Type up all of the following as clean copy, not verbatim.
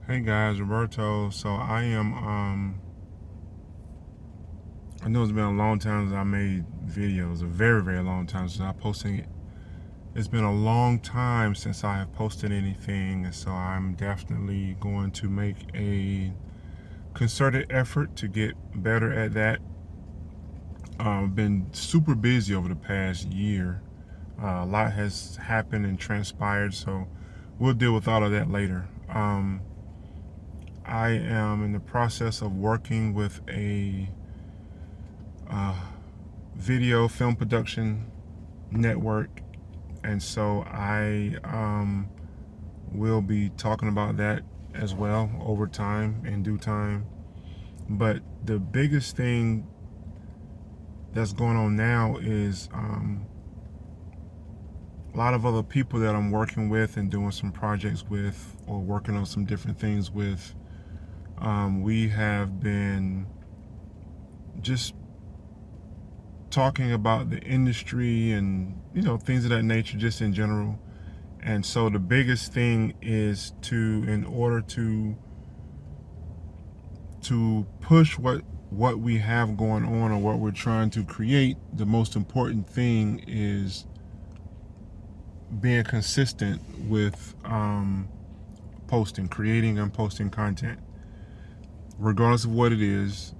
Hey guys, Roberto. So I know it's been a long time since I made videos, a very, very long time since I posted it. It's been a long time since I have posted anything, and so I'm definitely going to make a concerted effort to get better at that. I've been super busy over the past year. A lot has happened and transpired, so we'll deal with all of that later. I am in the process of working with a uh, video film production network, and so I will be talking about that as well over time, in due time. But the biggest thing that's going on now is a lot of other people that I'm working with and doing some projects with, or working on some different things with. We have been just talking about the industry and things of that nature, just in general. And so the biggest thing is in order to push what we have going on or what we're trying to create, the most important thing is being consistent with creating and posting content, regardless of what it is.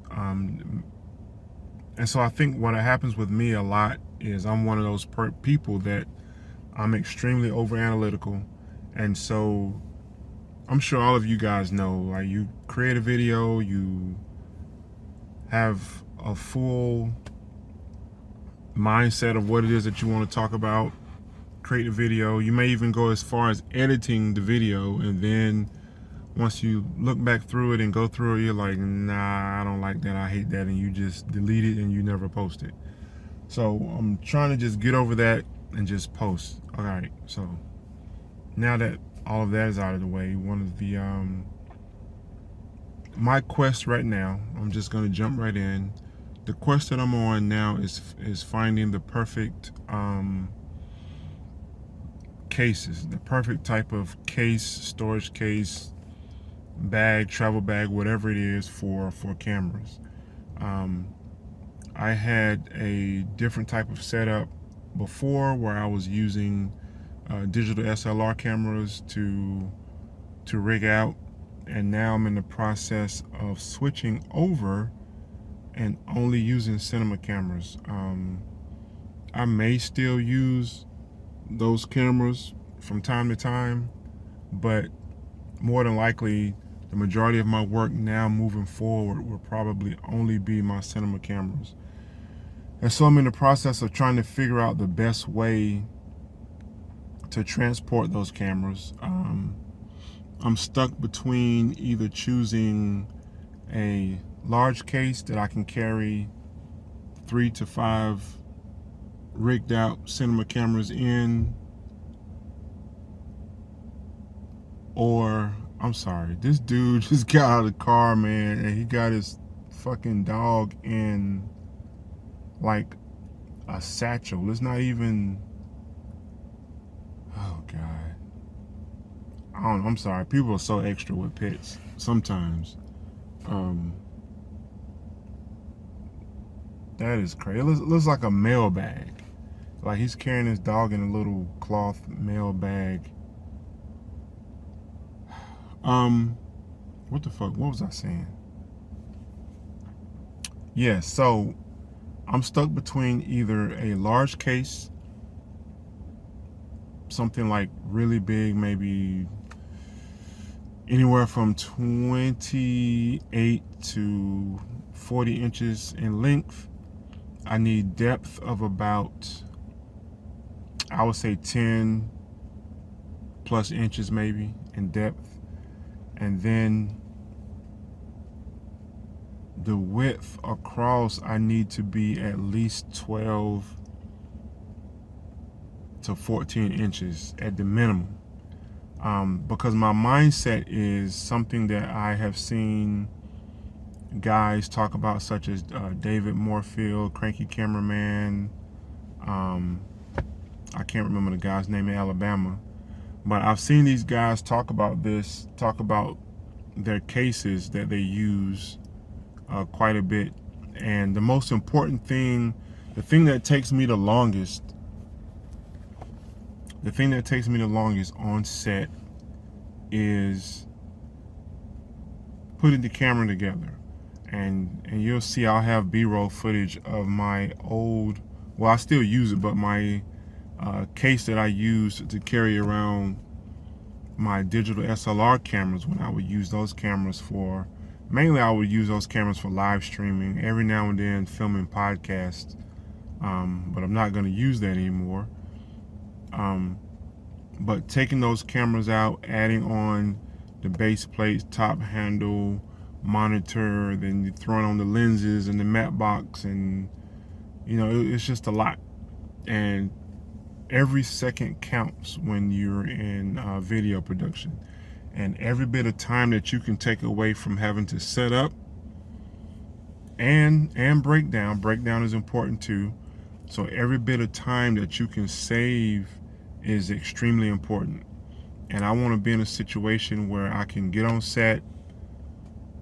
And so I think what happens with me a lot is I'm one of those people that I'm extremely over analytical. And so I'm sure all of you guys know, like, you create a video, you have a full mindset of what it is that you want to talk about, create a video. You may even go as far as editing the video, and then once you look back through it and go through it, you're like, nah, I don't like that, I hate that, and you just delete it and you never post it. So I'm trying to just get over that and just post. All right, so now that all of that is out of the way, one of the my quest right now, I'm just going to jump right in. The quest that I'm on now is finding the perfect cases, the perfect type of case, storage case, bag, travel bag, whatever it is for cameras. I had a different type of setup before, where I was using digital SLR cameras to rig out, and now I'm in the process of switching over and only using cinema cameras. I may still use those cameras from time to time, but more than likely the majority of my work now moving forward will probably only be my cinema cameras. And so I'm in the process of trying to figure out the best way to transport those cameras. I'm stuck between either choosing a large case that I can carry 3 to 5 rigged out cinema cameras in, or I'm sorry, this dude just got out of the car, man, and he got his fucking dog in like a satchel. It's not even, oh God. I'm sorry. People are so extra with pets sometimes. Um, that is crazy. It looks like a mail bag. Like he's carrying his dog in a little cloth mail bag. What the fuck? What was I saying? Yeah, so I'm stuck between either a large case, something like really big, maybe anywhere from 28 to 40 inches in length. I need depth of about, I would say 10 plus inches maybe in depth. And then the width across, I need to be at least 12 to 14 inches at the minimum. Because my mindset is something that I have seen guys talk about, such as David Moorfield, Cranky Cameraman. I can't remember the guy's name in Alabama, but I've seen these guys talk about this, talk about their cases that they use quite a bit. And the most important thing, the thing that takes me the longest on set is putting the camera together. And you'll see I'll have B-roll footage of my old, well, I still use it, but my case that I used to carry around my digital SLR cameras, when I would use those cameras for, mainly I would use those cameras for live streaming, every now and then filming podcasts, but I'm not going to use that anymore. But taking those cameras out, adding on the base plates, top handle, monitor, then you throw on the lenses and the matte box, and it's just a lot. And every second counts when you're in video production, and every bit of time that you can take away from having to set up and breakdown is important too. So every bit of time that you can save is extremely important. And I want to be in a situation where I can get on set,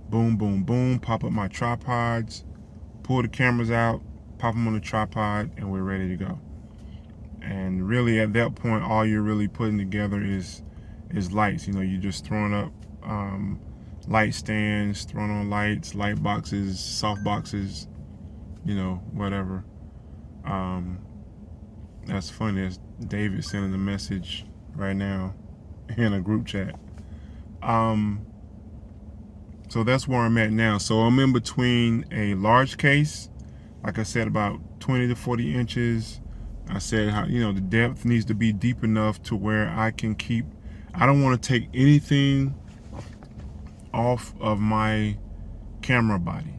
boom, boom, boom, pop up my tripods, pull the cameras out, pop them on the tripod, and we're ready to go. And really at that point, all you're really putting together is lights. You're just throwing up light stands, throwing on lights, light boxes, soft boxes, whatever. That's funny. That's David sending a message right now in a group chat. So that's where I'm at now. So I'm in between a large case, like I said, about 20 to 40 inches. I said how the depth needs to be deep enough to where I don't want to take anything off of my camera body,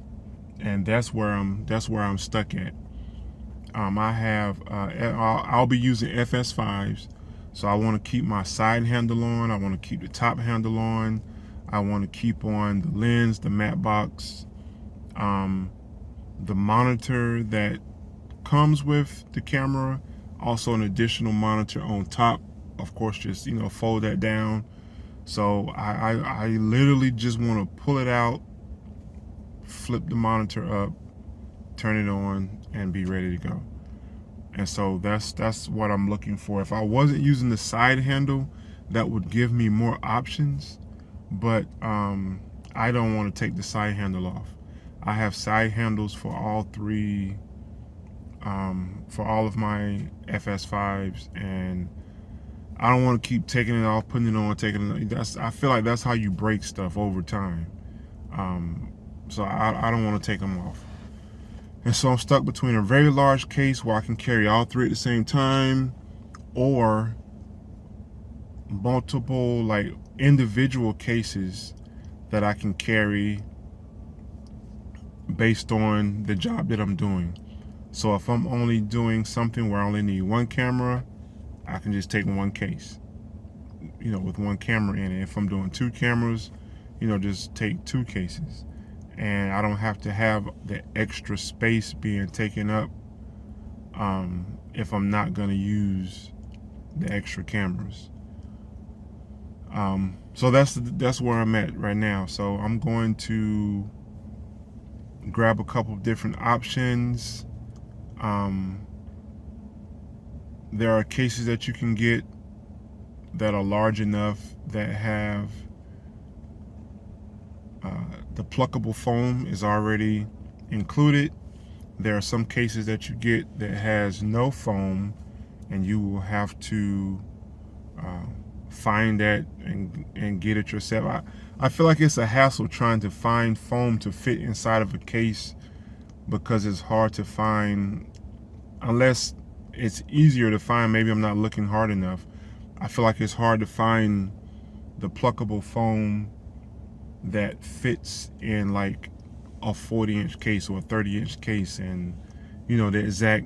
and that's where I'm stuck at. I'll be using FS5s, so I want to keep my side handle on. I want to keep the top handle on. I want to keep on the lens, the matte box, the monitor that comes with the camera, also an additional monitor on top. Of course, just fold that down. So I literally just want to pull it out, flip the monitor up, turn it on, and be ready to go. And so that's what I'm looking for. If I wasn't using the side handle, that would give me more options, but I don't want to take the side handle off. I have side handles for all three, for all of my FS5s, and I don't want to keep taking it off, putting it on, taking it off. I feel like that's how you break stuff over time. So I don't want to take them off. And so I'm stuck between a very large case where I can carry all three at the same time, or multiple individual cases that I can carry based on the job that I'm doing. So if I'm only doing something where I only need one camera, I can just take one case, with one camera in it. If I'm doing two cameras, just take two cases. And I don't have to have the extra space being taken up if I'm not going to use the extra cameras. So that's where I'm at right now. So I'm going to grab a couple of different options. There are cases that you can get that are large enough that have the pluckable foam is already included. There are some cases that you get that has no foam, and you will have to find that and get it yourself. I feel like it's a hassle trying to find foam to fit inside of a case, because it's hard to find, unless it's easier to find. Maybe I'm not looking hard enough. I feel like it's hard to find the pluckable foam that fits in a 40-inch case or a 30-inch case, and the exact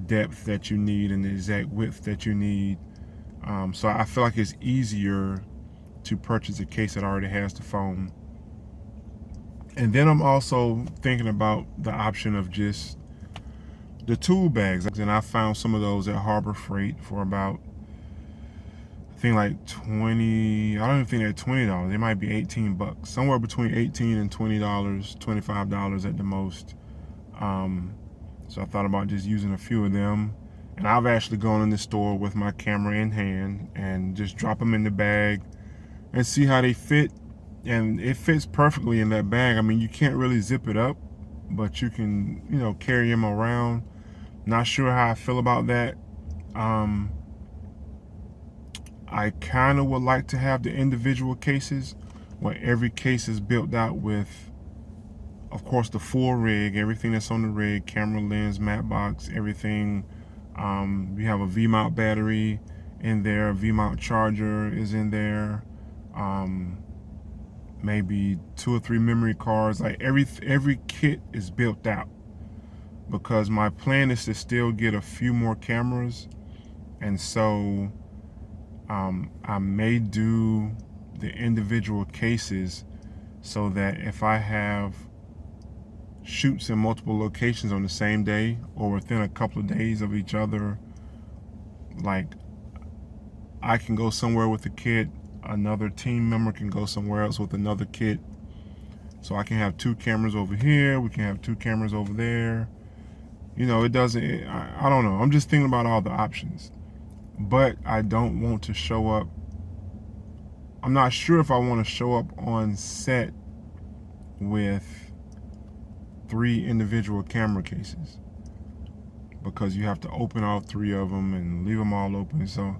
depth that you need and the exact width that you need. So I feel like it's easier to purchase a case that already has the foam. And then I'm also thinking about the option of just the tool bags, and I found some of those at Harbor Freight for about, think like 20, I don't even think they're $20. It might be 18 bucks. Somewhere between 18 and $20, $25 at the most. So I thought about just using a few of them. And I've actually gone in the store with my camera in hand and just drop them in the bag and see how they fit. And it fits perfectly in that bag. I mean, you can't really zip it up, but you can, carry them around. Not sure how I feel about that. I kind of would like to have the individual cases where every case is built out with, of course, the full rig, everything that's on the rig, camera, lens, matte box, everything. We have a V-mount battery in there, a V-mount charger is in there, maybe 2 or 3 memory cards. Like every kit is built out, because my plan is to still get a few more cameras, and so I may do the individual cases so that if I have shoots in multiple locations on the same day or within a couple of days of each other, like I can go somewhere with a kit, another team member can go somewhere else with another kit. So I can have 2 cameras over here, we can have 2 cameras over there. It doesn't, I don't know. I'm just thinking about all the options. But I don't want to show up. I'm not sure if I want to show up on set with 3 individual camera cases, because you have to open all 3 of them and leave them all open. So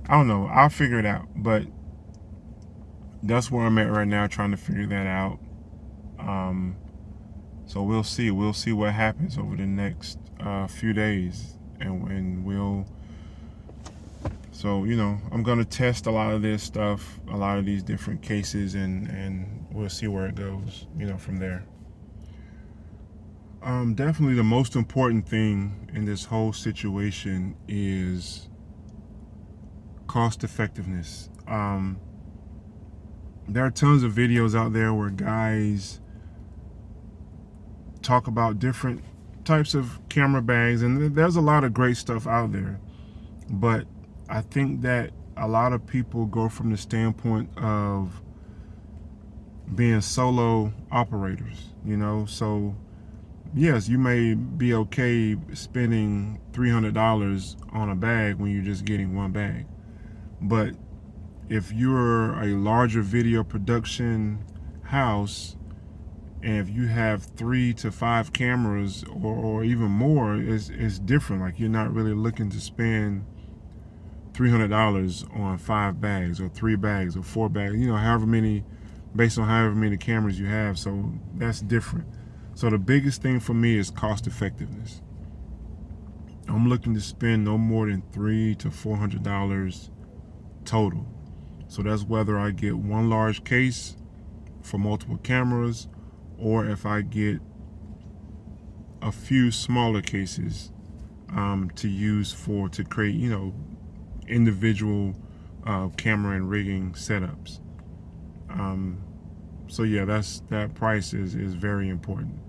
I don't know. I'll figure it out. But that's where I'm at right now, trying to figure that out. So we'll see. We'll see what happens over the next few days, and we'll. So, I'm going to test a lot of this stuff, a lot of these different cases, and we'll see where it goes, from there. Definitely the most important thing in this whole situation is cost effectiveness. There are tons of videos out there where guys talk about different types of camera bags, and there's a lot of great stuff out there. But I think that a lot of people go from the standpoint of being solo operators, so yes, you may be okay spending $300 on a bag when you're just getting one bag. But if you're a larger video production house, and if you have 3 to 5 cameras or even more, it's different. Like, you're not really looking to spend $300 on 5 bags or 3 bags or 4 bags, however many, based on however many cameras you have. So that's different. So the biggest thing for me is cost effectiveness. I'm looking to spend no more than $300 to $400 total. So that's whether I get one large case for multiple cameras, or if I get a few smaller cases to use to create, individual camera and rigging setups. So yeah, that price is very important.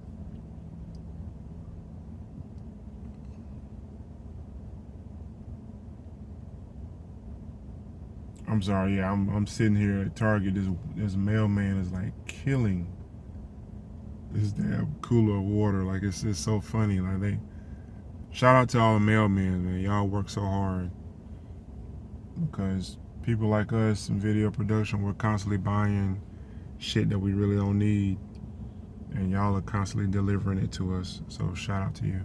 I'm sorry, yeah, I'm sitting here at Target. This mailman is like killing this damn cooler of water. Like, it's so funny. Like, shout out to all the mailmen, man. Y'all work so hard, because people like us in video production, we're constantly buying shit that we really don't need, and y'all are constantly delivering it to us. So shout out to you.